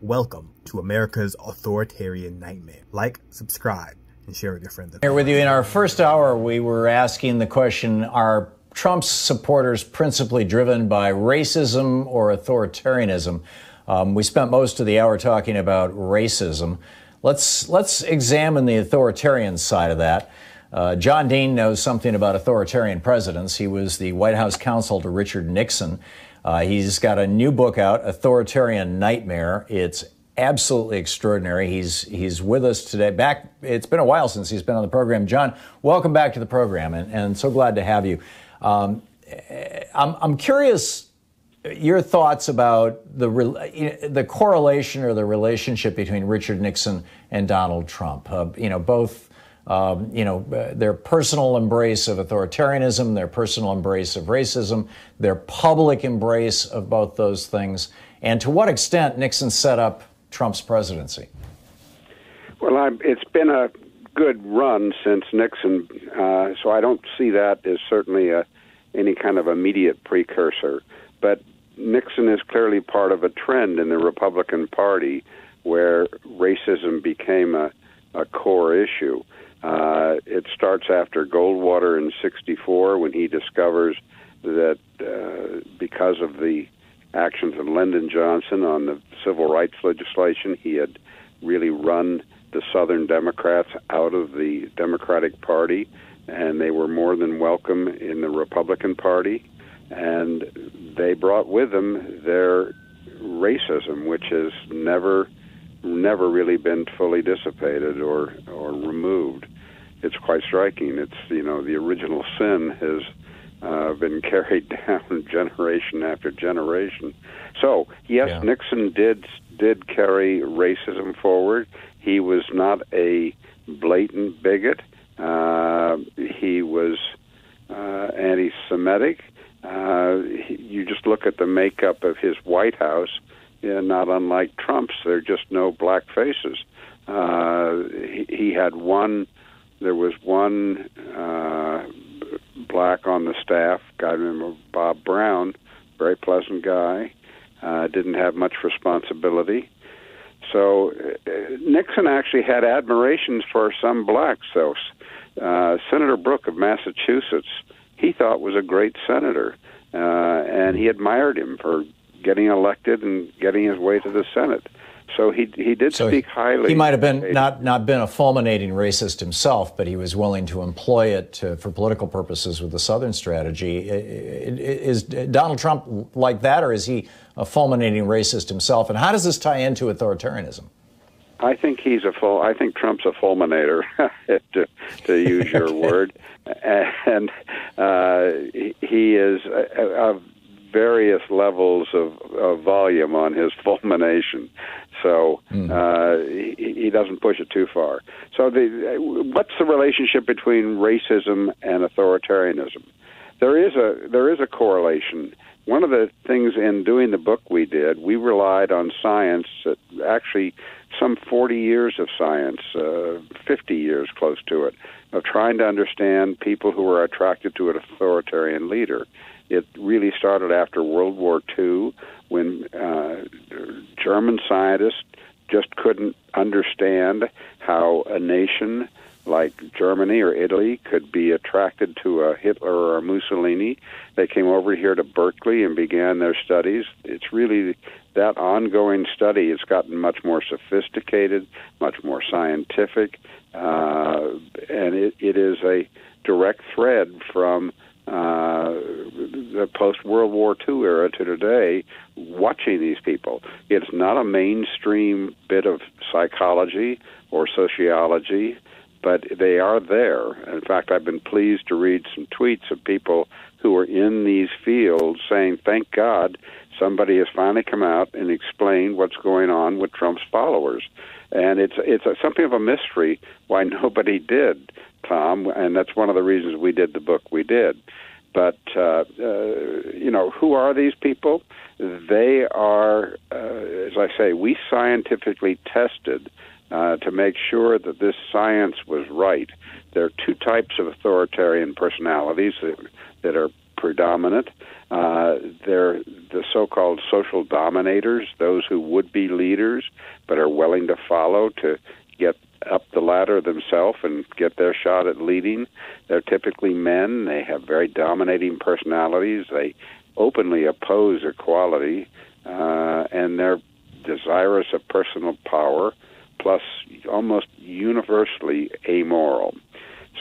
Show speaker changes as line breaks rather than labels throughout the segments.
Welcome to America's Authoritarian Nightmare. Like, subscribe, and share with your friends.
Here with you in our first hour, we were asking the question, are Trump's supporters principally driven by racism or authoritarianism? We spent most of the hour talking about racism. Let's examine the authoritarian side of that. John Dean knows something about authoritarian presidents. He was the White House counsel to Richard Nixon. He's got a new book out, Authoritarian Nightmare. It's absolutely extraordinary. He's with us today. It's been a while since he's been on the program. John, welcome back to the program, and so glad to have you. I'm curious your thoughts about the correlation or the relationship between Richard Nixon and Donald Trump. Both. Their personal embrace of authoritarianism, their personal embrace of racism, their public embrace of both those things, and to what extent Nixon set up Trump's presidency.
Well, it's been a good run since Nixon, so I don't see that as certainly any kind of immediate precursor. But Nixon is clearly part of a trend in the Republican Party where racism became a core issue. It starts after Goldwater in '64 when he discovers that because of the actions of Lyndon Johnson on the civil rights legislation, he had really run the Southern Democrats out of the Democratic Party, and they were more than welcome in the Republican Party. And they brought with them their racism, which has never really been fully dissipated or removed. It's quite striking. It's, the original sin has been carried down generation after generation. So, yes, yeah. Nixon did carry racism forward. He was not a blatant bigot. He was anti-Semitic. You just look at the makeup of his White House. Yeah, not unlike Trump's, there are just no black faces. He had there was one black on the staff, guy named Bob Brown, very pleasant guy, didn't have much responsibility. So Nixon actually had admirations for some blacks, though. Senator Brooke of Massachusetts, he thought was a great senator, and he admired him for getting elected and getting his way to the Senate. So he did speak highly. He
might have been not been a fulminating racist himself, but he was willing to employ it for political purposes with the Southern strategy. Is Donald Trump like that, or is he a fulminating racist himself? And how does this tie into authoritarianism?
I think I think Trump's a fulminator, to use your word, and he is of various levels of volume on his fulmination. So he doesn't push it too far. So what's the relationship between racism and authoritarianism? There is a correlation. One of the things in doing the book we relied on science, actually some 40 years of science, 50 years close to it, of trying to understand people who were attracted to an authoritarian leader. It really started after World War II when German scientists just couldn't understand how a nation like Germany or Italy could be attracted to a Hitler or a Mussolini. They came over here to Berkeley and began their studies. It's really that ongoing study. It's gotten much more sophisticated, much more scientific, and it is a direct thread from the post-World War II era to today, watching these people. It's not a mainstream bit of psychology or sociology, but they are there. In fact, I've been pleased to read some tweets of people who are in these fields saying, thank God somebody has finally come out and explained what's going on with Trump's followers. And it's something of a mystery why nobody did, Tom, and that's one of the reasons we did the book we did. But, who are these people? They are, as I say, we scientifically tested to make sure that this science was right. There are two types of authoritarian personalities that are predominant. They're the so-called social dominators, those who would be leaders but are willing to follow to get up the ladder themselves and get their shot at leading. They're typically men. They have very dominating personalities. They openly oppose equality, and they're desirous of personal power, plus almost universally amoral.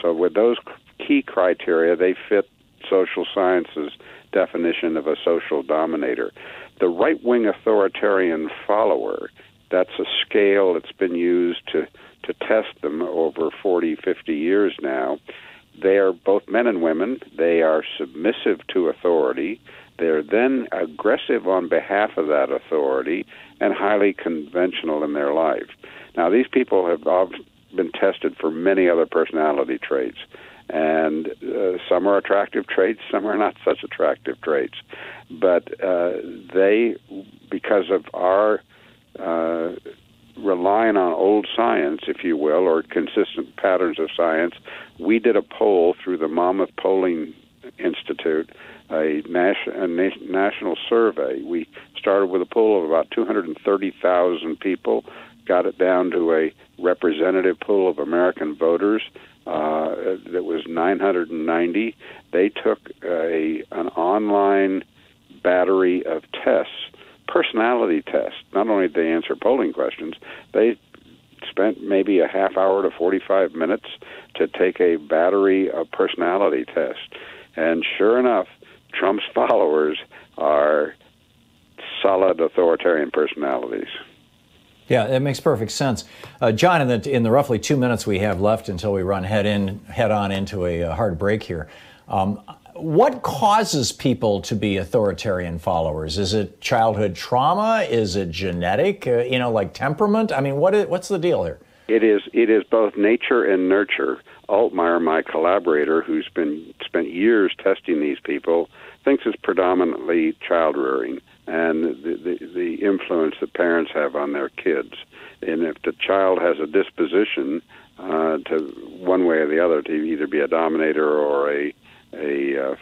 So with those key criteria, they fit social science's definition of a social dominator. The right-wing authoritarian follower, that's a scale that's been used to test them over 40, 50 years now. They are both men and women. They are submissive to authority. They're then aggressive on behalf of that authority and highly conventional in their life. Now, these people have been tested for many other personality traits, and some are attractive traits, some are not such attractive traits. But they, because of our relying on old science, if you will, or consistent patterns of science, we did a poll through the Monmouth Polling Institute, a national survey. We started with a poll of about 230,000 people, got it down to a representative pool of American voters that was 990. They took an online battery of tests, personality tests. Not only did they answer polling questions, they spent maybe a half hour to 45 minutes to take a battery of personality tests. And sure enough, Trump's followers are solid authoritarian personalities.
Yeah, that makes perfect sense. John, in the roughly 2 minutes we have left until we run head on into a hard break here, what causes people to be authoritarian followers? Is it childhood trauma? Is it genetic? Like temperament? I mean, what's the deal here?
It is both nature and nurture. Altmaier, my collaborator, who's spent years testing these people, thinks it's predominantly child rearing and the influence that parents have on their kids. And if the child has a disposition to one way or the other to either be a dominator or a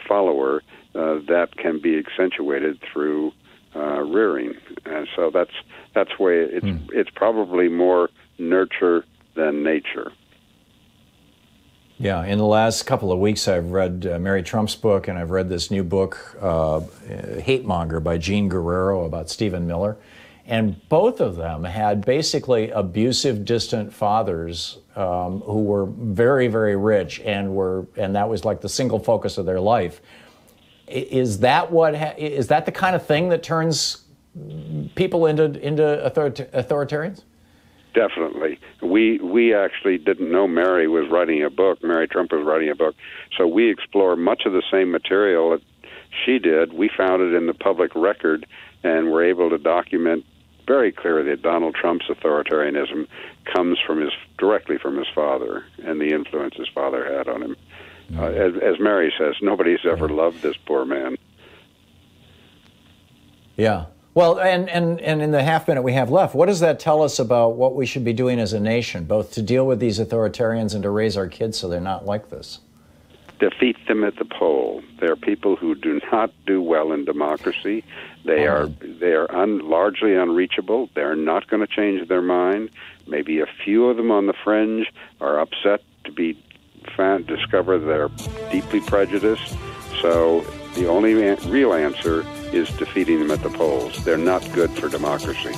follower, that can be accentuated through rearing. And so that's why it's probably more nurture than nature.
Yeah, in the last couple of weeks, I've read Mary Trump's book, and I've read this new book, Hate Monger, by Jean Guerrero, about Stephen Miller. And both of them had basically abusive, distant fathers who were very, very rich, and that was like the single focus of their life. Is that the kind of thing that turns people into authoritarians?
Definitely. We actually didn't know Mary was writing a book. Mary Trump was writing a book. So we explore much of the same material that she did. We found it in the public record and were able to document very clearly that Donald Trump's authoritarianism comes directly from his father and the influence his father had on him. As Mary says, nobody's ever loved this poor man.
Yeah. Well, and in the half minute we have left, what does that tell us about what we should be doing as a nation, both to deal with these authoritarians and to raise our kids so they're not like this?
Defeat them at the poll. They're people who do not do well in democracy. They are largely unreachable. They're not going to change their mind. Maybe a few of them on the fringe are upset to discover they're deeply prejudiced. So the only real answer is defeating them at the polls. They're not good for democracy.